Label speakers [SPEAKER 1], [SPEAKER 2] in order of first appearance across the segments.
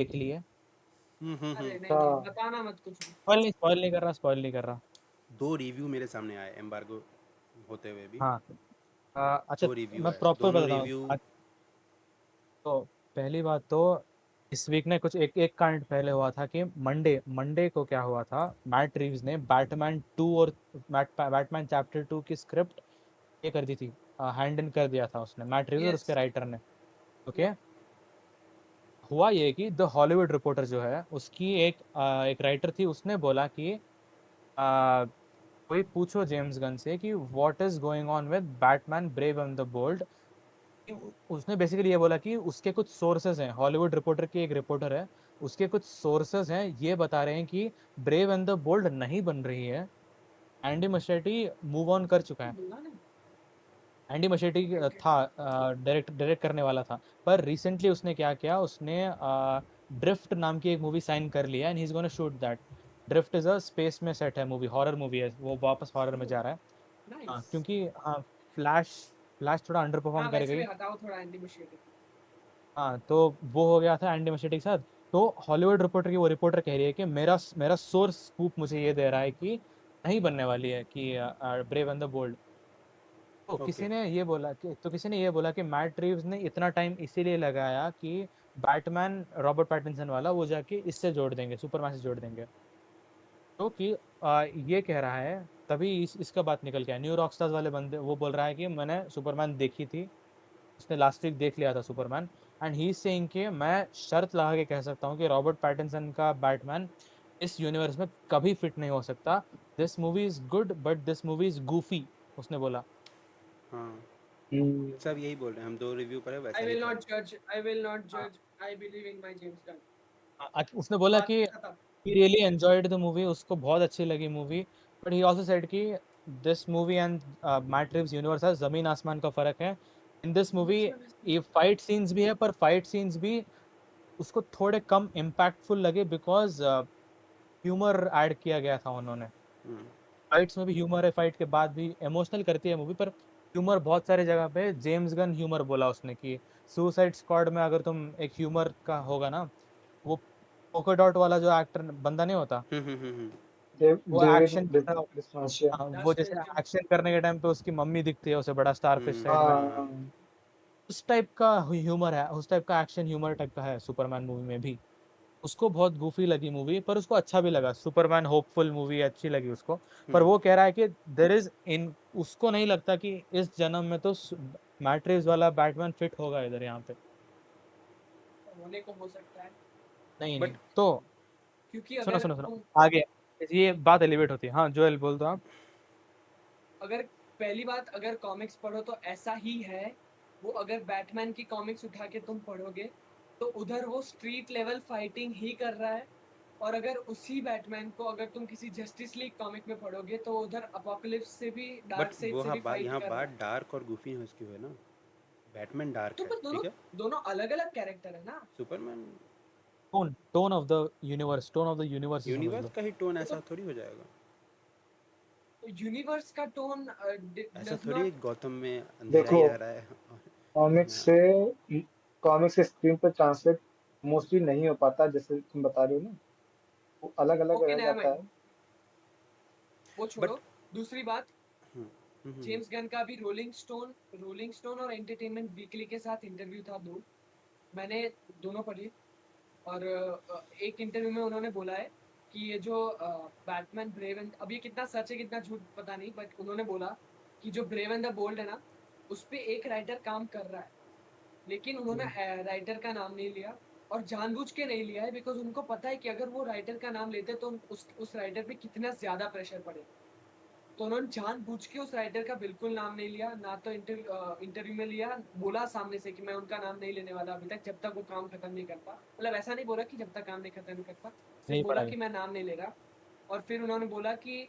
[SPEAKER 1] देख लिए?
[SPEAKER 2] अरे नहीं
[SPEAKER 3] अच्छा।
[SPEAKER 2] नहीं बताना मत कुछ भी।
[SPEAKER 1] स्पॉइल नहीं कर रहा, स्पॉइल नहीं कर रहा।
[SPEAKER 4] 2 रिव्यू मेरे सामने आए एम्बार्गो होते हुए भी।
[SPEAKER 1] हाँ। अच्छा
[SPEAKER 4] 2 रिव्यू
[SPEAKER 1] मैं
[SPEAKER 4] है,
[SPEAKER 1] प्रॉपर
[SPEAKER 4] दोनों
[SPEAKER 1] बताता हूँ।
[SPEAKER 4] रिव्यू।
[SPEAKER 1] तो पहली बात तो इस वीक ने कुछ एक एक कांड पहले हुआ था कि मंडे मंडे को क्या हुआ था, मैट रीव्स ने बैटमैन 2 और बैटमैन चैप्टर 2 की स्क्रिप्ट ये कर दी थी, हैंड इन कर दिया था उसने, मैट रीव्स और उसके
[SPEAKER 2] यस
[SPEAKER 1] राइटर ने। ओके।
[SPEAKER 2] या
[SPEAKER 1] हुआ ये कि द हॉलीवुड रिपोर्टर जो है उसकी एक राइटर थी, उसने बोला कि आ, कोई पूछो जेम्स गन से कि what is going on with Batman Brave and the Bold. उसने बेसिकली ये बोला कि उसके कुछ सोर्सेज हैं, हॉलीवुड रिपोर्टर की एक रिपोर्टर है, उसके कुछ सोर्सेज हैं ये बता रहे हैं कि ब्रेव एंड द बोल्ड नहीं बन रही है। एंडी मशेटी मूव ऑन कर चुका है।
[SPEAKER 2] बोला ना।
[SPEAKER 1] एंडी मशेटी
[SPEAKER 2] ओके
[SPEAKER 1] था डायरेक्ट करने वाला था, पर रिसेंटली उसने क्या किया, उसने ड्रिफ्ट नाम की एक मूवी साइन कर लिया and he is gonna shoot that. Drift is a space में सेट है मूवी, हॉरर मूवी है, वो वापस हॉरर में जा रहा है। हाँ,
[SPEAKER 2] नाइस।
[SPEAKER 1] क्योंकि हाँ, फ्लैश फ्लैश थोड़ा अंडर परफॉर्म
[SPEAKER 2] हाँ
[SPEAKER 1] कर
[SPEAKER 2] वैसे भी
[SPEAKER 1] गई।
[SPEAKER 2] हटाओ थोड़ा एनिमेशन।
[SPEAKER 1] हाँ, तो वो हो गया था एंडी मशेटी के साथ। तो हॉलीवुड रिपोर्टर की वो रिपोर्टर कह रही है कि मेरा मेरा सोर्स स्कूप मुझे ये दे रहा है कि नहीं बनने वाली है कि ब्रेव एंड द बोल्ड। तो
[SPEAKER 4] ओके।
[SPEAKER 1] किसी ने ये बोला कि मैट रीव्स ने इतना टाइम इसीलिए लगाया कि बैटमैन रॉबर्ट पैटिंसन वाला वो जाके इससे जोड़ देंगे, सुपरमैन से जोड़ देंगे। तो कि ये कह रहा है, तभी इसका बात निकल गया, न्यू रॉकस्टार्स वाले बंदे वो बोल रहा है कि मैंने सुपरमैन देखी थी, उसने लास्ट वीक देख लिया था सुपरमैन। एंड ही सेइंग कि मैं शर्त लगा के कह सकता हूँ कि रॉबर्ट पैटिंसन का बैटमैन इस यूनिवर्स में कभी फिट नहीं हो सकता। This movie is good but this movie is Goofy, उसने बोला।
[SPEAKER 4] हाँ,
[SPEAKER 3] हम्म,
[SPEAKER 4] सब यही बोल रहे हैं, हम 2 रिव्यू पर है,
[SPEAKER 2] आई
[SPEAKER 4] वैसा ही
[SPEAKER 2] विल
[SPEAKER 4] था।
[SPEAKER 2] नॉट जज, आई विल नॉट
[SPEAKER 1] हाँ,
[SPEAKER 2] जज, I believe in my James Gunn.
[SPEAKER 1] उसने बोला कि
[SPEAKER 2] बात खत्म।
[SPEAKER 1] he really enjoyed the movie, उसको बहुत अच्छी लगी movie. But he also said कि this movie and Matt Reeves universe है, जमीन आसमान का फर्क है। इन दिस मूवी
[SPEAKER 2] उसमें वैसे-
[SPEAKER 1] ये फाइट सीन्स भी है, पर फाइट सीन्स भी उसको थोड़े कम इम्पैक्टफुल लगे बिकॉज ह्यूमर ऐड किया गया था उन्होंने।
[SPEAKER 4] हम्म,
[SPEAKER 1] फाइट्स में भी ह्यूमर है, फाइट के बाद भी इमोशनल करती है मूवी, पर ह्यूमर बहुत सारी जगह पे जेम्स गन ह्यूमर बोला उसने कि सुसाइड स्क्वाड में अगर तुम एक ह्यूमर का होगा ना, वो पोकर डॉट वाला जो एक्टर बंदा नहीं होता,
[SPEAKER 4] हम्म।
[SPEAKER 1] वो एक्शन
[SPEAKER 3] डेविड
[SPEAKER 1] कर रहा हो,
[SPEAKER 3] डिस्माशिया।
[SPEAKER 1] हाँ, वो
[SPEAKER 2] That's
[SPEAKER 1] जैसे
[SPEAKER 2] right.
[SPEAKER 1] एक्शन करने के टाइम पे उसकी मम्मी दिखती है उसे बड़ा स्टारफिश साइड में,
[SPEAKER 3] हाँ,
[SPEAKER 1] उस टाइप का ह्यूमर है, उस टाइप का एक्शन ह्यूमर टाइप का है सुपरमैन मूवी में भी। उसको बहुत गूफी लगी मूवी, पर उसको अच्छा भी लगा, सुपरमैन होपफुल मूवी अच्छी लगी उसको। पर वो कह रहा है कि देर इज इन, उसको नहीं लगता कि इस जन्म में तो मैट्रिक्स वाला बैटमैन फिट होगा इधर यहाँ पे।
[SPEAKER 2] होने को हो सकता है
[SPEAKER 1] नहीं
[SPEAKER 4] बट
[SPEAKER 1] नहीं तो
[SPEAKER 2] क्योंकि
[SPEAKER 1] सुनो
[SPEAKER 2] अगर
[SPEAKER 1] सुनो सुनो,
[SPEAKER 2] तुम,
[SPEAKER 1] आगे ये बात एलिवेट होती है। हाँ जोएल बोल दो आप।
[SPEAKER 2] अगर पहली बात अगर कॉमिक्स पढ़ो तो ऐसा ही है। वो अगर बैटमैन की कॉमिक्स उठा के तुम पढ़ोगे तो उधर वो स्ट्रीट लेवल फाइटिंग ही कर रहा है। और अगर उसी बैटमैन को अगर तुम किसी जस्टिस लीग कॉमिक में पढ़ोगे तो उधर अपोकलिप्स से भी, डार्क साइड
[SPEAKER 4] वो
[SPEAKER 2] से भी फाइट
[SPEAKER 4] यहाँ
[SPEAKER 2] कर रहा
[SPEAKER 4] बात
[SPEAKER 2] है।
[SPEAKER 4] डार्क और गुफी है उसकी हुई ना। बैटमैन डार्क
[SPEAKER 2] तो
[SPEAKER 4] है,
[SPEAKER 2] पर दोनों
[SPEAKER 4] ठीक है।
[SPEAKER 2] दोनों अलग अलग कैरेक्टर है ना।
[SPEAKER 4] Superman
[SPEAKER 1] tone tone of the universe, tone of the universe ही समझ
[SPEAKER 4] यूनिवर्स
[SPEAKER 1] लो।
[SPEAKER 4] का ही टोन
[SPEAKER 2] तो
[SPEAKER 4] ऐसा थोड़ी हो जाएगा।
[SPEAKER 2] यूनिवर्स का टोन
[SPEAKER 4] ऐसा
[SPEAKER 2] डज
[SPEAKER 4] थोड़ी
[SPEAKER 2] नॉट।
[SPEAKER 4] गौतम में अंधेरा
[SPEAKER 3] देखो,
[SPEAKER 4] ही आ रहा है
[SPEAKER 3] कॉमिक्स
[SPEAKER 4] यहाँ।
[SPEAKER 3] से कॉमिक्स से स्क्रीन पर ट्रांसलेट मोस्टली नहीं हो पाता, जैसे तुम बता रहे हो ना, वो अलग अलग
[SPEAKER 2] ओके
[SPEAKER 3] रह
[SPEAKER 2] नया
[SPEAKER 3] जाता
[SPEAKER 2] माइंड,
[SPEAKER 3] है।
[SPEAKER 2] वो
[SPEAKER 4] बट
[SPEAKER 2] छोड़ो। दूसरी बात,
[SPEAKER 4] हम्म,
[SPEAKER 2] जेम्स गन का भी रोलिंग स्टोन और एंटरटेनमेंट वीकली के साथ इंटरव्यू था दो, मैंने दोनों पढ़े। और एक इंटरव्यू में उन्होंने बोला है कि ये जो बैटमैन ब्रेव एंड, अब ये कितना सच है कितना झूठ पता नहीं, बट उन्होंने बोला कि जो ब्रेव एंड द बोल्ड है ना, उस पे एक राइटर काम कर रहा है, लेकिन उन्होंने राइटर का नाम नहीं लिया। और जानबूझ के नहीं लिया है बिकॉज उनको पता है कि अगर वो राइटर का नाम लेते तो उस राइटर पे कितना ज्यादा प्रेशर पड़ेगा। तो उन्होंने जानबूझ के उस राइटर का बिल्कुल नाम नहीं लिया, ना तो इंटरव्यू में लिया, बोला सामने से कि मैं उनका नाम नहीं लेने वाला अभी तक, जब तक वो काम खत्म नहीं करता। मतलब ऐसा नहीं बोला कि जब तक काम नहीं खत्म करता, सिर्फ
[SPEAKER 1] नहीं
[SPEAKER 2] बोला
[SPEAKER 1] पढ़ाई।
[SPEAKER 2] कि मैं नाम नहीं ले रहा। और फिर उन्होंने बोला कि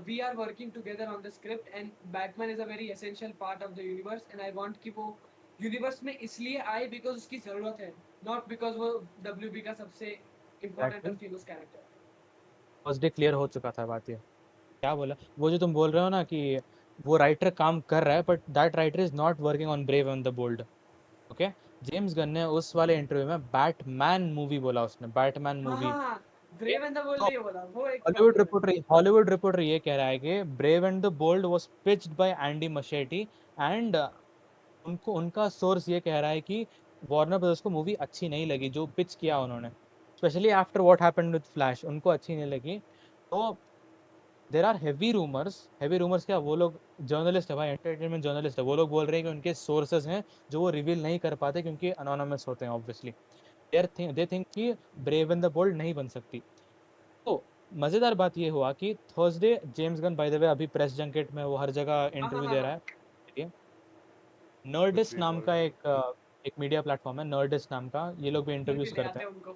[SPEAKER 2] we are working together on the script and Batman is a very essential part of the universe and I want कि वो यूनिवर्स में इसलिए आए बिकॉज उसकी जरूरत है, नॉट बिकॉज वो WB का सबसे इम्पोर्टेंट और
[SPEAKER 1] एग्जैक्टली,
[SPEAKER 2] फेमस कैरेक्टर है।
[SPEAKER 1] फर्स्ट डे क्लियर हो चुका था बात ये। क्या बोला वो जो तुम बोल रहे हो ना कि वो राइटर काम कर रहा है, but that writer is not working on Brave and the Bold. Okay, James Gunn ने उस वाले इंटरव्यू में बैटमैन मूवी बोला, उसने बैटमैन
[SPEAKER 2] हाँ
[SPEAKER 1] मूवी।
[SPEAKER 2] हाँ हाँ, ब्रेव एंड द बोल्ड
[SPEAKER 1] तो
[SPEAKER 2] नहीं बोला, वो एक
[SPEAKER 1] हॉलीवुड
[SPEAKER 2] प्रॉब्लम है।
[SPEAKER 1] रिपोर्टर ये कह रहा है कि brave and the bold was pitched by Andy Muschietti and उनको उनका सोर्स ये कह रहा है कि वार्नर ब्रदर्स को मूवी अच्छी नहीं लगी जो पिच किया उन्होंने, specially after what happened with flash, उनको अच्छी नहीं लगी। तो देर आर हैवी रूमर्स क्या, वो लोग जर्नलिस्ट है भाई, एंटरटेनमेंट जर्नलिस्ट है, वो लोग बोल रहे हैं कि उनके सोर्सेज हैं जो वो रिवील नहीं कर पाते क्योंकि अनोनिमस होते हैं ऑब्वियसली। दे थिंक कि ब्रेव एंड द बोल्ड नहीं बन सकती। तो मजेदार बात ये हुआ कि Thursday James Gunn by the way अभी प्रेस जंकेट में वो हर जगह
[SPEAKER 2] हाँ
[SPEAKER 1] इंटरव्यू
[SPEAKER 2] हाँ
[SPEAKER 1] दे
[SPEAKER 2] हाँ,
[SPEAKER 1] रहा है।
[SPEAKER 4] कुछ
[SPEAKER 1] नर्डिस्ट
[SPEAKER 4] भी
[SPEAKER 1] नाम
[SPEAKER 4] बोल
[SPEAKER 1] का
[SPEAKER 4] रहे
[SPEAKER 1] एक मीडिया प्लेटफॉर्म है, नर्डिस्ट नाम का, ये लोग भी
[SPEAKER 2] ऊपर भी
[SPEAKER 1] इंटरव्यूज
[SPEAKER 2] ले
[SPEAKER 1] करते
[SPEAKER 2] आते
[SPEAKER 1] हैं।
[SPEAKER 2] हैं उनको।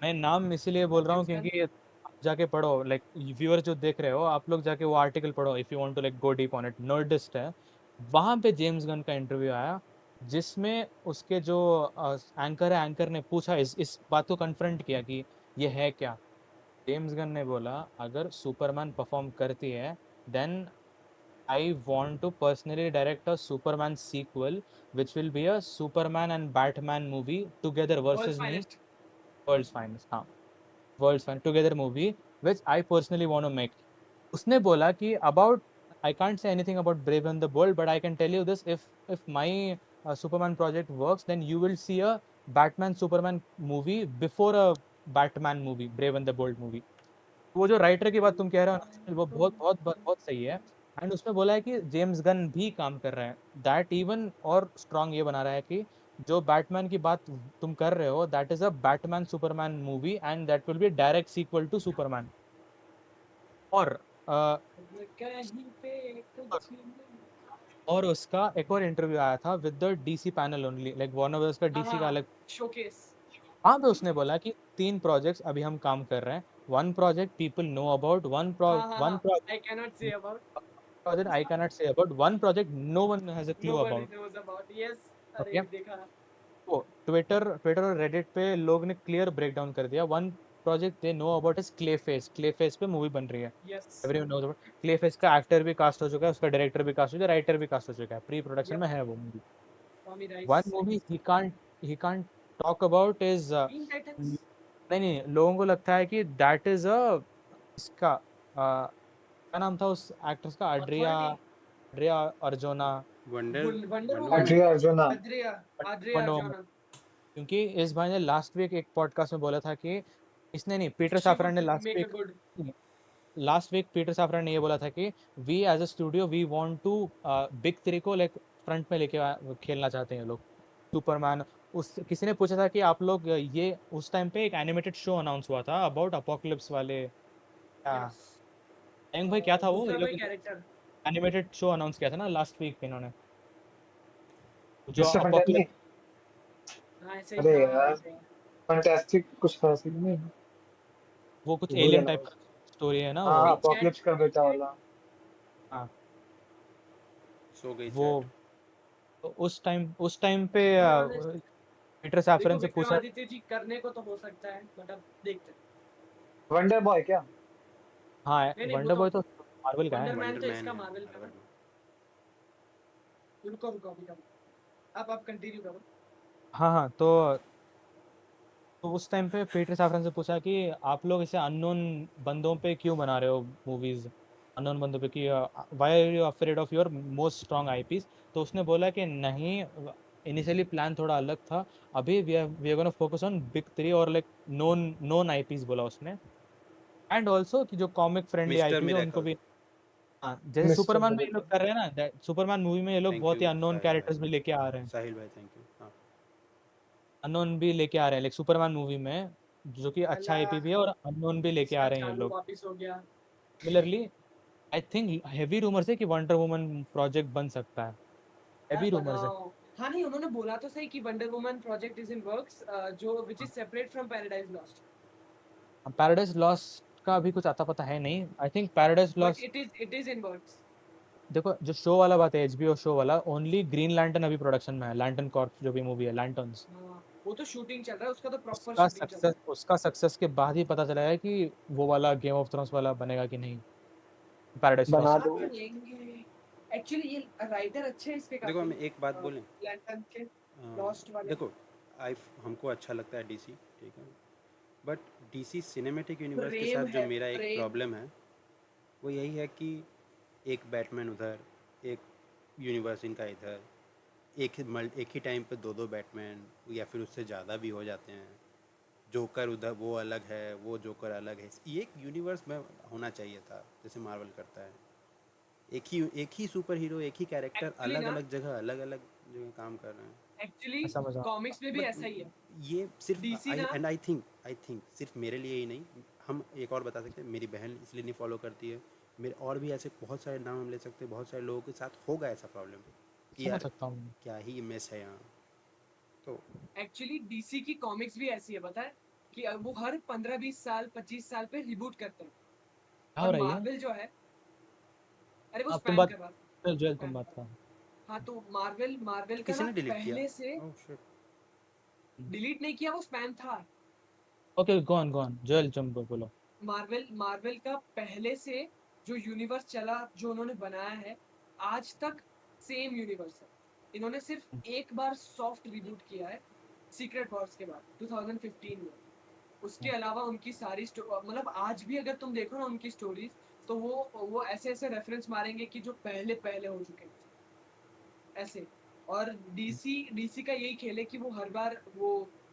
[SPEAKER 1] मैं नाम इसीलिए बोल रहा हूँ
[SPEAKER 2] जेम्स गन।
[SPEAKER 1] क्योंकि आप जाके पढ़ो, लाइक व्यूअर जो देख रहे हो आप लोग जाके वो आर्टिकल पढ़ो if you want to like go deep on it. Nerdist है, वहां पे जेम्स गन का इंटरव्यू आया जिसमें उसके जो एंकर है, एंकर ने पूछा, इस बात को कन्फ्रंट किया कि ये है क्या। जेम्स गन ने बोला अगर सुपरमैन परफॉर्म करती है then I want to personally direct a Superman sequel, which will be a Superman and Batman movie together
[SPEAKER 2] world's
[SPEAKER 1] versus me,
[SPEAKER 2] finest.
[SPEAKER 1] world's finest, हाँ, world's finest together movie, which I personally want to make. उसने बोला कि about I can't say anything about Brave and the Bold, but I can tell you this: if my Superman project works, then you will see a Batman Superman movie before a Batman movie, Brave and the Bold movie. वो जो writer की बात तुम कह रहे हो ना, वो बहुत बहुत बहुत बहुत सही है। एंड उसमें बोला है कि जेम्स गन भी काम कर रहे हैं, दैट इवन और स्ट्रांग ये बना रहा है कि जो बैटमैन की बात तुम कर रहे हो, that is a Batman Superman movie and that will be direct sequel to Superman. और
[SPEAKER 2] कहीं पे कुछ नहीं।
[SPEAKER 1] और उसका एक और इंटरव्यू आया था with the DC panel only, like Warner brothers का
[SPEAKER 2] हाँ
[SPEAKER 1] डीसी का
[SPEAKER 2] हाँ,
[SPEAKER 1] अलग।
[SPEAKER 2] शोकेस।
[SPEAKER 1] वहां पे उसने बोला कि 3 प्रोजेक्ट्स अभी हम काम कर रहे हैं, one project people know about,
[SPEAKER 2] हाँ हाँ हाँ, I can not say about,
[SPEAKER 1] project I cannot say about, one project no one has a clue
[SPEAKER 2] nobody
[SPEAKER 1] about.
[SPEAKER 2] Knows about, yes. अरे
[SPEAKER 1] Okay,
[SPEAKER 2] देखा।
[SPEAKER 1] तो ट्विटर और रेडिट पे लोग ने क्लियर ब्रेकडाउन कर दिया। One project they know about is Clayface पे मूवी बन रही है,
[SPEAKER 2] yes.
[SPEAKER 1] Everyone knows about Clayface का। एक्टर भी कास्ट हो चुका है, उसका डायरेक्टर भी कास्ट हो चुका है, राइटर भी कास्ट हो चुका है, प्री प्रोडक्शन
[SPEAKER 2] यप,
[SPEAKER 1] में है वो movie.
[SPEAKER 2] Tommy
[SPEAKER 1] one
[SPEAKER 2] rice.
[SPEAKER 1] Movie he can't talk about is
[SPEAKER 2] Teen Titans.
[SPEAKER 1] नहीं, लोगों को लगता है कि दैट इज अ इसका क्या नाम था उस एक्ट्रेस का, Adria
[SPEAKER 2] authority.
[SPEAKER 1] Adria Arjona,
[SPEAKER 4] Wonder
[SPEAKER 2] Wonder
[SPEAKER 4] Wonder
[SPEAKER 2] Woman.
[SPEAKER 4] Woman.
[SPEAKER 3] Adria Arjona.
[SPEAKER 2] Adria. Adria
[SPEAKER 1] Wonder Woman.
[SPEAKER 2] Arjona.
[SPEAKER 1] क्योंकि इस भाई ने लास्ट वीक एक पॉडकास्ट में बोला था कि इसने नहीं, पीटर
[SPEAKER 2] शी
[SPEAKER 1] साफरान ने
[SPEAKER 2] would make a good.
[SPEAKER 1] Last week Peter Safran ने ये बोला था कि we as a studio we want to big three को लाइक फ्रंट में लेके खेलना चाहते हैं ये लोग, सुपरमैन। उस किसी ने पूछा था कि आप लोग ये उस टाइम पे एक एनिमेटेड शो अनाउंस हुआ था अबाउट अपोकलिप्स वाले, क्या
[SPEAKER 2] यस।
[SPEAKER 1] यंग भाई क्या था वो,
[SPEAKER 2] दूसरा
[SPEAKER 1] ये
[SPEAKER 2] कोई
[SPEAKER 1] लोग
[SPEAKER 2] कैरेक्टर।
[SPEAKER 1] एनिमेटेड शो अनाउंस किया था ना लास्ट वीक इन्होंने, जो
[SPEAKER 3] मिस्टर फंटास्टिक।
[SPEAKER 1] अपोकलिप्स,
[SPEAKER 2] हाँ ऐसे ही,
[SPEAKER 3] अरे
[SPEAKER 2] हाँ हाँ
[SPEAKER 3] यार,
[SPEAKER 2] हाँ।
[SPEAKER 3] फंटास्टिक कुछ था ऐसे नहीं,
[SPEAKER 1] वो कुछ
[SPEAKER 3] भूल गया
[SPEAKER 1] एलियन टाइप
[SPEAKER 3] नाम।
[SPEAKER 1] का स्टोरी है ना
[SPEAKER 3] हाँ
[SPEAKER 1] वो।
[SPEAKER 3] हाँ,
[SPEAKER 2] नहीं, चैट।
[SPEAKER 3] अपोकलिप्स का बेटा वाला।
[SPEAKER 1] हाँ,
[SPEAKER 4] सो गई
[SPEAKER 1] वो
[SPEAKER 4] चैट।
[SPEAKER 1] तो उस टाइम पे
[SPEAKER 2] टू बी ऑनेस्ट,
[SPEAKER 1] पीटर
[SPEAKER 2] देखो
[SPEAKER 1] सैफरन से पूछा।
[SPEAKER 2] विक्रमादित्य जी करने को तो हो सकता है, बट अब देखते हैं।
[SPEAKER 3] वंडर बॉय क्या?
[SPEAKER 1] हाँ,
[SPEAKER 2] नहीं नहीं, वो
[SPEAKER 1] वंडर
[SPEAKER 2] तो
[SPEAKER 1] बॉय तो मार्वल का है।
[SPEAKER 2] वंडर मैन
[SPEAKER 4] वंडर
[SPEAKER 2] तो
[SPEAKER 4] मैन
[SPEAKER 2] इसका
[SPEAKER 4] है
[SPEAKER 2] मार्वल का ना।
[SPEAKER 4] मार्वल में।
[SPEAKER 2] रुको रुको अभी करो, आप कंटिन्यू करो।
[SPEAKER 1] हाँ, तो उस टाइम पे पीटर सैफरन से पूछा कि आप लोग इसे अननोन बंदों पे क्यों बना रहे हो मूवीज, अननोन बंदों पे, कि why are you afraid of your most strong IPs. तो उसने बोला कि नहीं, इनिशियली प्लान थोड़ा अलग था, अभी we are gonna focus on big three और लाइक नोन नोन आईपीस बोला उसने। एंड ऑल्सो कि जो कॉमिक फ्रेंडली
[SPEAKER 4] मिस्टर
[SPEAKER 1] आईपीस है उनको
[SPEAKER 4] मिरेकल।
[SPEAKER 1] भी, हाँ, जैसे
[SPEAKER 3] मिस्टर
[SPEAKER 1] सुपरमैन में ये लोग
[SPEAKER 3] मिरेकल।
[SPEAKER 1] कर रहे हैं ना, सुपरमैन मूवी में ये लोग
[SPEAKER 4] थैंक
[SPEAKER 1] बहुत ही
[SPEAKER 4] यू
[SPEAKER 1] अननोन
[SPEAKER 4] साहिल भाई।
[SPEAKER 1] कैरेक्टर्स भी लेके आ रहे हैं,
[SPEAKER 4] साहिल भाई थैंक यू। हाँ,
[SPEAKER 1] अननोन भी लेके आ रहे हैं, लाइक सुपरमैन मूवी में जो कि अच्छा आईपी भी है,
[SPEAKER 2] अल्लाह,
[SPEAKER 1] और अननोन भी लेके आ
[SPEAKER 2] इसका
[SPEAKER 1] रहे हैं ये
[SPEAKER 2] चालू
[SPEAKER 1] लोग।
[SPEAKER 2] वापिस हो गया।
[SPEAKER 1] Similarly I think heavy rumours है कि वंडर वुमन प्रोजेक्ट बन सकता है,
[SPEAKER 2] यार
[SPEAKER 1] हैवी रूमर्स है।
[SPEAKER 2] बनाओ। हाँ नहीं, उन्होंने बोला तो सही कि Wonder Woman project is in works, जो which is separate from Paradise Lost.
[SPEAKER 1] Paradise Lost का अभी कुछ आता पता है नहीं, I think paradise
[SPEAKER 2] but
[SPEAKER 1] lost,
[SPEAKER 2] it is in works.
[SPEAKER 1] देखो जो शो वाला बात है, एचबीओ शो वाला, ओनली ग्रीन लैंटर्न अभी प्रोडक्शन में है, लैंटर्न कॉर्प्स जो भी मूवी है, लैंटर्न्स।
[SPEAKER 2] हाँ, वो तो शूटिंग चल रहा है, उसका तो प्रॉपर शूटिंग चल रहा है।
[SPEAKER 1] उसका सक्सेस के बाद ही पता चला है कि वो वाला गेम ऑफ थ्रोन्स वाला बनेगा कि नहीं, पैराडाइज
[SPEAKER 3] बना
[SPEAKER 1] लॉस्ट।
[SPEAKER 2] बना
[SPEAKER 3] दो।
[SPEAKER 2] तो लेंगे। एक्चुअली ये राइटर अच्छे हैं इसके
[SPEAKER 4] देखो
[SPEAKER 2] काफी,
[SPEAKER 4] हम एक बात बोलें।
[SPEAKER 2] लैंटर्न के। लॉस्ट वाले
[SPEAKER 4] देखो हमको अच्छा लगता है डीसी, ठीक है, बट डीसी सिनेमैटिक यूनिवर्स के
[SPEAKER 2] प्रेम
[SPEAKER 4] साथ जो
[SPEAKER 2] है,
[SPEAKER 4] मेरा एक
[SPEAKER 2] प्रेम।
[SPEAKER 4] प्रॉब्लम है वो यही है कि एक बैटमैन उधर, एक यूनिवर्स इनका इधर, एक ही टाइम पे दो बैटमैन या फिर उससे ज़्यादा भी हो जाते हैं। जोकर उधर वो अलग है, वो जोकर अलग है। ये एक यूनिवर्स में होना चाहिए था जैसे मार्वल करता है। एक ही सुपर हीरो, एक ही कैरेक्टर
[SPEAKER 2] एक्चुअली
[SPEAKER 4] अलग
[SPEAKER 2] ना,
[SPEAKER 4] अलग जगह काम कर रहे हैं।
[SPEAKER 2] एक्चुअली
[SPEAKER 1] मैं समझ रहा हूँ।
[SPEAKER 2] कॉमिक्स में भी
[SPEAKER 4] बट
[SPEAKER 2] ऐसा ही है।
[SPEAKER 4] ये सिर्फ
[SPEAKER 2] डीसी ना,
[SPEAKER 4] आई थिंक सिर्फ मेरे लिए ही नहीं, हम एक और बता सकते हैं, मेरी बहन इसलिए नहीं फॉलो करती है, मेरे और भी ऐसे बहुत सारे नाम हम ले सकते हैं, बहुत सारे लोगों के साथ होगा ऐसा प्रॉब्लम कि
[SPEAKER 1] समझ
[SPEAKER 4] यार
[SPEAKER 1] सकता हूँ।
[SPEAKER 4] क्या ही मेस है यहाँ। तो
[SPEAKER 2] एक्चुअली डीसी की कॉमिक्स भी ऐसी है, पता है कि वो हर 15-20 साल 25 साल पे रिबूट करते हैं।
[SPEAKER 1] क्या हो
[SPEAKER 2] और
[SPEAKER 1] रही है?
[SPEAKER 2] मार्वल जो है, अरे वो
[SPEAKER 1] अब तुम
[SPEAKER 2] स्पैम
[SPEAKER 1] बात
[SPEAKER 2] कर रहा
[SPEAKER 1] जो तुम
[SPEAKER 2] था।
[SPEAKER 1] बात कर।
[SPEAKER 2] हाँ, तो मार्वल का
[SPEAKER 4] किसी
[SPEAKER 2] ना
[SPEAKER 4] ने डिलीट किया?
[SPEAKER 2] पहले से
[SPEAKER 4] ओह शिट।
[SPEAKER 2] डिलीट नहीं किया, वो स्पैम था।
[SPEAKER 1] ओके, गो ऑन जोएल, तुम बोलो।
[SPEAKER 2] मार्वल का पहले से जो यूनिवर्स चला, जो उन्होंने बनाया है, आज तक सेम यूनिवर्स है। इन्होंने सिर्फ एक बार सॉफ्ट रिबूट किया है, सीक्रेट वॉर्स के बाद 2015 में। उसके अलावा उनकी सारी मतलब आज भी अगर तुम देखो ना उनकी स्टोरीज, तो वो ऐसे ऐसे रेफरेंस मारेंगे कि जो पहले पहले हो चुके हैं ऐसे। और डीसी का यही खेल है कि वो हर बार वो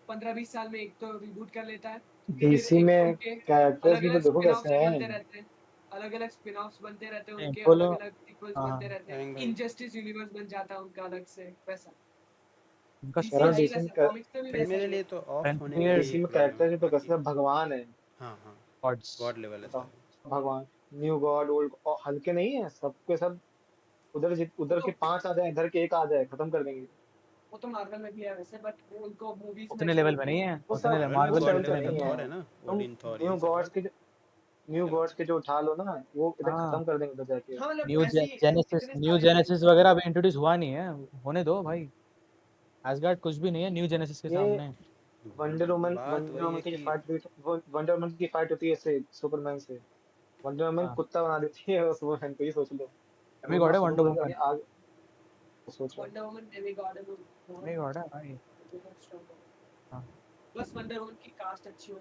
[SPEAKER 2] 15-20 साल में एक तो रिबूट कर लेता है, फिर
[SPEAKER 3] डीसी
[SPEAKER 2] एक
[SPEAKER 3] में
[SPEAKER 2] उनके
[SPEAKER 3] कैरेक्टर्स
[SPEAKER 2] अलग
[SPEAKER 3] भी तो
[SPEAKER 2] अलग
[SPEAKER 3] देखो
[SPEAKER 2] स्पिन
[SPEAKER 3] कैसे
[SPEAKER 2] ऑफ्स
[SPEAKER 3] हैं।
[SPEAKER 2] बनते रहते हैं, अलग अलग स्पिन ऑफ्स बनते रहते हैं
[SPEAKER 1] नहीं,
[SPEAKER 2] उनके,
[SPEAKER 1] बोलो।
[SPEAKER 2] अलग अलग सीक्वल्स
[SPEAKER 1] हाँ,
[SPEAKER 2] बनते रहते हैं।
[SPEAKER 4] भाई
[SPEAKER 2] इनजस्टिस यूनिवर्स बन जाता है उनका अलग से, वैसा।
[SPEAKER 1] उनका
[SPEAKER 3] कह रहा
[SPEAKER 2] डीसी
[SPEAKER 3] हूँ
[SPEAKER 2] है ही
[SPEAKER 3] डीसी में
[SPEAKER 2] वैसा, कॉमिक्स में भी वैसा
[SPEAKER 4] मेरे
[SPEAKER 2] ही है।
[SPEAKER 4] लिए तो ऑफ होने का ही
[SPEAKER 1] फ्रंटियर
[SPEAKER 3] डीसी
[SPEAKER 4] एक
[SPEAKER 3] में
[SPEAKER 4] प्रॉब्लम
[SPEAKER 3] कैरेक्टर्स
[SPEAKER 4] है,
[SPEAKER 3] भी तो
[SPEAKER 4] बाकी
[SPEAKER 3] कैसे भगवान है।
[SPEAKER 4] हाँ हाँ,
[SPEAKER 1] गॉड्स।
[SPEAKER 4] गॉड लेवल ऐसा
[SPEAKER 3] बताओ,
[SPEAKER 4] है।
[SPEAKER 3] भगवान, न्यू गॉड ओल्ड और हल्के नहीं है, सबके सब। उधर के
[SPEAKER 2] तो
[SPEAKER 3] 5 आ जाए, इधर के 1 आ जाए, खत्म कर देंगे।
[SPEAKER 2] वो तो मार्वल में भी है वैसे, बट वो उनको मूवीज में
[SPEAKER 1] उतने लेवल
[SPEAKER 2] एक्सप्लोर
[SPEAKER 1] पे
[SPEAKER 2] नहीं
[SPEAKER 1] नहीं
[SPEAKER 2] किया।
[SPEAKER 1] है,
[SPEAKER 3] वो
[SPEAKER 1] उतने
[SPEAKER 3] सब
[SPEAKER 4] मार्वल में
[SPEAKER 3] उस
[SPEAKER 1] मार्वल
[SPEAKER 4] गॉड
[SPEAKER 3] लेवल पे
[SPEAKER 1] उतने
[SPEAKER 4] लेवल में
[SPEAKER 1] लेवल
[SPEAKER 3] नहीं
[SPEAKER 1] पे
[SPEAKER 4] थॉर
[SPEAKER 3] है।
[SPEAKER 4] है ना,
[SPEAKER 3] तुम
[SPEAKER 4] ओडिन थॉर
[SPEAKER 3] न्यू
[SPEAKER 4] यही सब है।
[SPEAKER 3] गॉड्स के वो इधर
[SPEAKER 1] हाँ,
[SPEAKER 3] खत्म कर देंगे उधर जाके।
[SPEAKER 2] हाँ, मतलब
[SPEAKER 1] न्यू
[SPEAKER 2] ऐसे ही
[SPEAKER 1] जेनेसिस
[SPEAKER 2] इतने
[SPEAKER 1] न्यू
[SPEAKER 2] सारे
[SPEAKER 1] जेनेसिस
[SPEAKER 2] मूवीज।
[SPEAKER 1] वगैरह अभी इंट्रोड्यूस हुआ नहीं है। होने दो भाई, एसगार्ड कुछ भी नहीं है न्यू जेनेसिस के
[SPEAKER 3] ये
[SPEAKER 1] सामने।
[SPEAKER 4] बात
[SPEAKER 3] वंडर
[SPEAKER 4] वही
[SPEAKER 3] वुमन
[SPEAKER 4] है
[SPEAKER 3] की
[SPEAKER 4] कि
[SPEAKER 3] फाइट हुई, वो वंडर वुमन की फाइट होती है इससे, सुपरमैन से। वंडर वुमन
[SPEAKER 1] हाँ,
[SPEAKER 3] कुत्ता बना देती है सुपरमैन को, ये सोच लो।
[SPEAKER 1] डेमी
[SPEAKER 3] वो ना
[SPEAKER 1] गॉड है वंडर
[SPEAKER 3] सुपरमैन
[SPEAKER 1] वुमन।
[SPEAKER 3] के आगे, सोचो।
[SPEAKER 2] वंडर वुमन डेमी गॉड है, वो
[SPEAKER 1] डेमी
[SPEAKER 2] बहुत
[SPEAKER 1] गॉड है भाई।
[SPEAKER 2] बहुत strong है।
[SPEAKER 1] हाँ।
[SPEAKER 2] बस वंडर वुमन की कास्ट अच्छी हो,